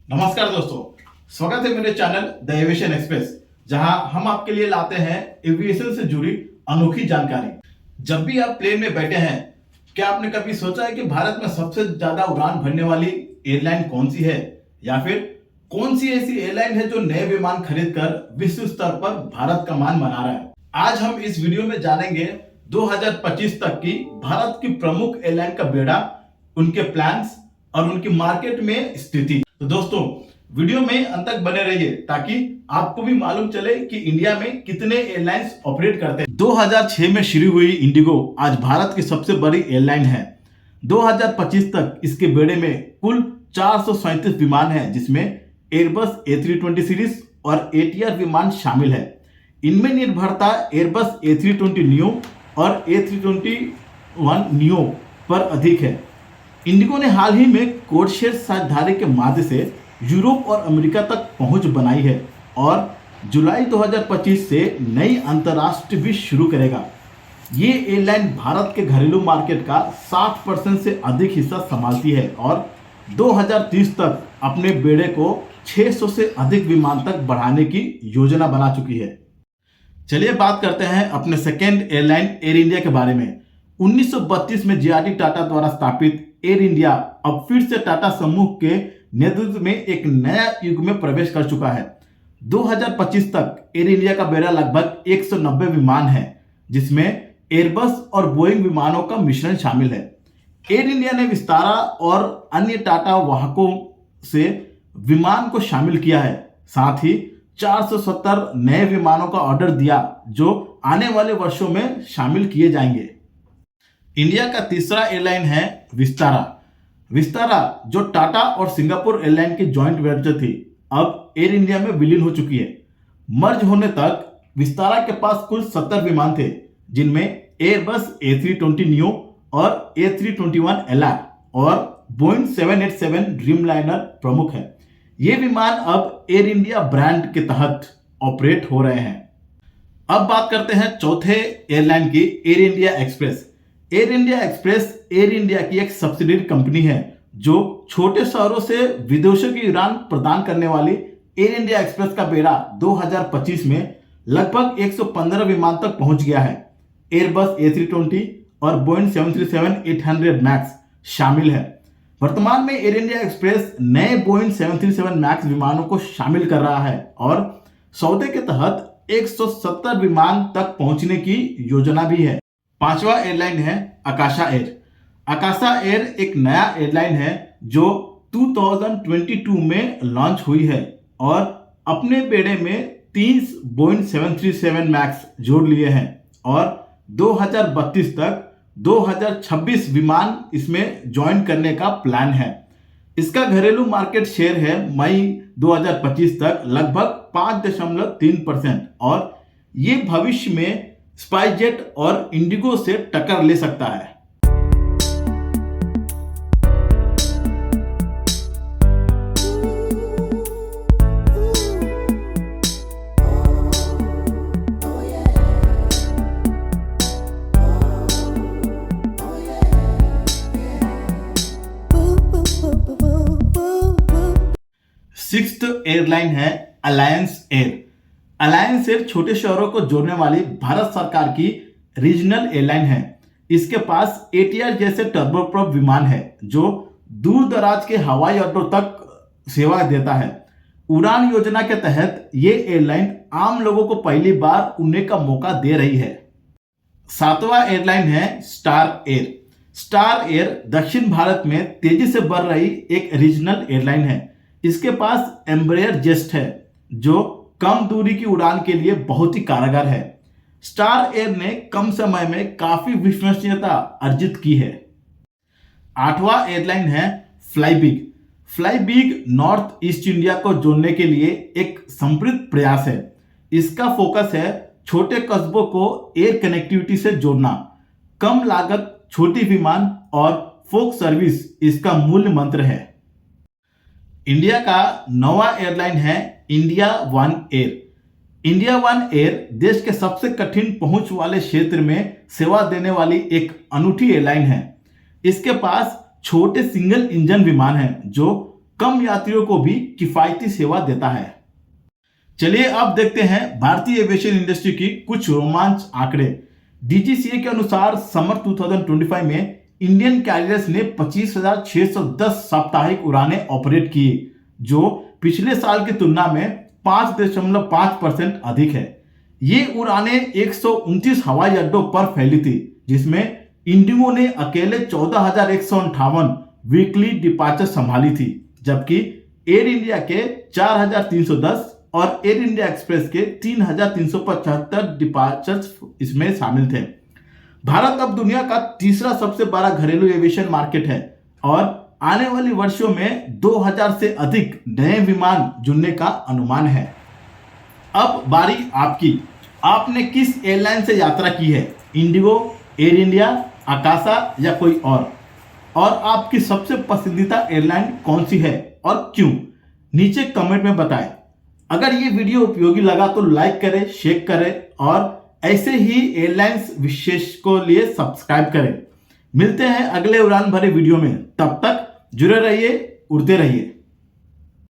नमस्कार दोस्तों, स्वागत है मेरे चैनल द एविएशन एक्सप्रेस, जहां हम आपके लिए लाते हैं एविएशन से जुड़ी अनोखी जानकारी। जब भी आप प्लेन में बैठे हैं, क्या आपने कभी सोचा है कि भारत में सबसे ज्यादा उड़ान भरने वाली एयरलाइन कौन सी है, या फिर कौन सी ऐसी एयरलाइन है जो नए विमान खरीदकर विश्व स्तर पर भारत का मान बना रहा है। आज हम इस वीडियो में जानेंगे 2025 तक की भारत की प्रमुख एयरलाइन का बेड़ा, उनके प्लान्स और उनकी मार्केट में स्थिति। तो दोस्तों, वीडियो में अंत तक बने रहिए ताकि आपको भी मालूम चले कि इंडिया में कितने एयरलाइंस ऑपरेट करते हैं। 2006 में शुरू हुई इंडिगो आज भारत की सबसे बड़ी एयरलाइन है। 2025 तक इसके बेड़े में कुल 437 विमान हैं, जिसमें एयरबस A320 सीरीज और ATR विमान शामिल है। इनमें निर्भरता एयरबस A320 न्यू और A321 नियो पर अधिक है। इंडिगो ने हाल ही में कोडशेयर साझेदारी के माध्यम से यूरोप और अमेरिका तक पहुंच बनाई है और जुलाई 2025 से नई अंतर्राष्ट्रीय भी शुरू करेगा। ये एयरलाइन भारत के घरेलू मार्केट का 60% से अधिक हिस्सा संभालती है और 2030 तक अपने बेड़े को 600 से अधिक विमान तक बढ़ाने की योजना बना चुकी है। चलिए बात करते हैं अपने सेकेंड एयरलाइन एयर इंडिया के बारे में। 1932 में जे.आर.डी. टाटा द्वारा स्थापित एयर इंडिया अब फिर से टाटा समूह के नेतृत्व में एक नया युग में प्रवेश कर चुका है। 2025 तक एयर इंडिया का बेड़ा लगभग 190 विमान है, जिसमें एयरबस और बोइंग विमानों का मिश्रण शामिल है। एयर इंडिया ने विस्तारा और अन्य टाटा वाहकों से विमान को शामिल किया है। साथ ही 470 नए विमानों का ऑर्डर दिया, जो आने वाले वर्षों में शामिल किए जाएंगे। इंडिया का तीसरा एयरलाइन है विस्तारा। विस्तारा, जो टाटा और सिंगापुर एयरलाइन की जॉइंट वेंचर थी, अब एयर इंडिया में विलीन हो चुकी है। मर्ज होने तक विस्तारा के पास कुल 70 विमान थे, जिनमें एयरबस A320 नियो और A321 LR और बोइंग 787 ड्रीमलाइनर प्रमुख है। ये विमान अब एयर इंडिया ब्रांड के तहत ऑपरेट हो रहे हैं। अब बात करते हैं चौथे एयरलाइन की, air India express. Air India express air India की एक सब्सिडियरी कंपनी है, जो छोटे शहरों से विदेशों की उड़ान प्रदान करने वाली एयर इंडिया एक्सप्रेस का बेड़ा 2025 में लगभग 115 विमान तक पहुंच गया है। एयरबस A320 और बोइंग 737-800 मैक्स शामिल है। वर्तमान में एयर इंडिया एक्सप्रेस नए बोइंग 737 मैक्स विमानों को शामिल कर रहा है और सौदे के तहत 170 विमान तक पहुंचने की योजना भी है। पांचवा एयरलाइन है आकाशा एयर। आकाशा एयर एक नया एयरलाइन है जो 2022 में लॉन्च हुई है और अपने बेड़े में 30 बोइंग 737 मैक्स जोड़ लिए हैं और 2032 तक 2026 विमान इसमें ज्वाइन करने का प्लान है। इसका घरेलू मार्केट शेयर है मई 2025 तक लगभग 5.3% और ये भविष्य में स्पाइसजेट और इंडिगो से टक्कर ले सकता है। सिक्स्थ एयरलाइन है अलायंस एयर। अलायंस एयर छोटे शहरों को जोड़ने वाली भारत सरकार की रीजनल एयरलाइन है। इसके पास ATR जैसे टर्बोप्रॉप विमान है, जो दूर दराज के हवाई अड्डों तक सेवा देता है। उड़ान योजना के तहत ये एयरलाइन आम लोगों को पहली बार उड़ने का मौका दे रही है। सातवां एयरलाइन है स्टार एयर। स्टार एयर दक्षिण भारत में तेजी से बढ़ रही एक रीजनल एयरलाइन है। इसके पास एम्ब्रेयर जेट है, जो कम दूरी की उड़ान के लिए बहुत ही कारगर है। स्टार एयर ने कम समय में काफी विश्वसनीयता अर्जित की है। आठवां एयरलाइन है FlyBig. FlyBig north east India को जोड़ने के लिए एक समर्पित प्रयास है। इसका फोकस है छोटे कस्बों को एयर कनेक्टिविटी से जोड़ना। कम लागत, छोटी विमान और फोक सर्विस इसका मूल मंत्र है। इंडिया का नौवां एयरलाइन है India one air. India one air देश के सबसे कठिन पहुंच वाले क्षेत्र में सेवा देने वाली एक अनूठी एयरलाइन है। इसके पास छोटे सिंगल इंजन विमान हैं जो कम यात्रियों को भी किफायती सेवा देता है। चलिए अब देखते हैं भारतीय एविएशन इंडस्ट्री की कुछ रोमांच आंकड़े। डीजीसीए के अनुसार समर 2025 में इंडियन कैरियर्स ने 25,610 साप्ताहिक उड़ानें ऑपरेट की, जो पिछले साल की तुलना में 5.5% अधिक है। ये उड़ानें 129 हवाई अड्डों पर फैली थी, जिसमें इंडिगो ने अकेले 14,158 वीकली डिपार्चर संभाली थी, जबकि एयर इंडिया के 4,310 और एयर इंडिया एक्सप्रेस के 3,375 डिपार्चर्स इसमें शामिल थे। भारत अब दुनिया का तीसरा सबसे बड़ा घरेलू एविएशन मार्केट है और आने वाले वर्षों में 2000 से अधिक नए विमान जुड़ने का अनुमान है। अब बारी आपकी। आपने किस एयरलाइन से यात्रा की है? इंडिगो, एयर इंडिया, आकाशा या कोई और आपकी सबसे पसंदीदा एयरलाइन कौन सी है और क्यों? नीचे कमेंट में बताएं। अगर ये वीडियो उपयोगी लगा तो लाइक करें, शेयर करें और ऐसे ही एयरलाइंस विशेष को लिए सब्सक्राइब करें। मिलते हैं अगले उड़ान भरे वीडियो में, तब तक जुड़े रहिए, उड़ते रहिए।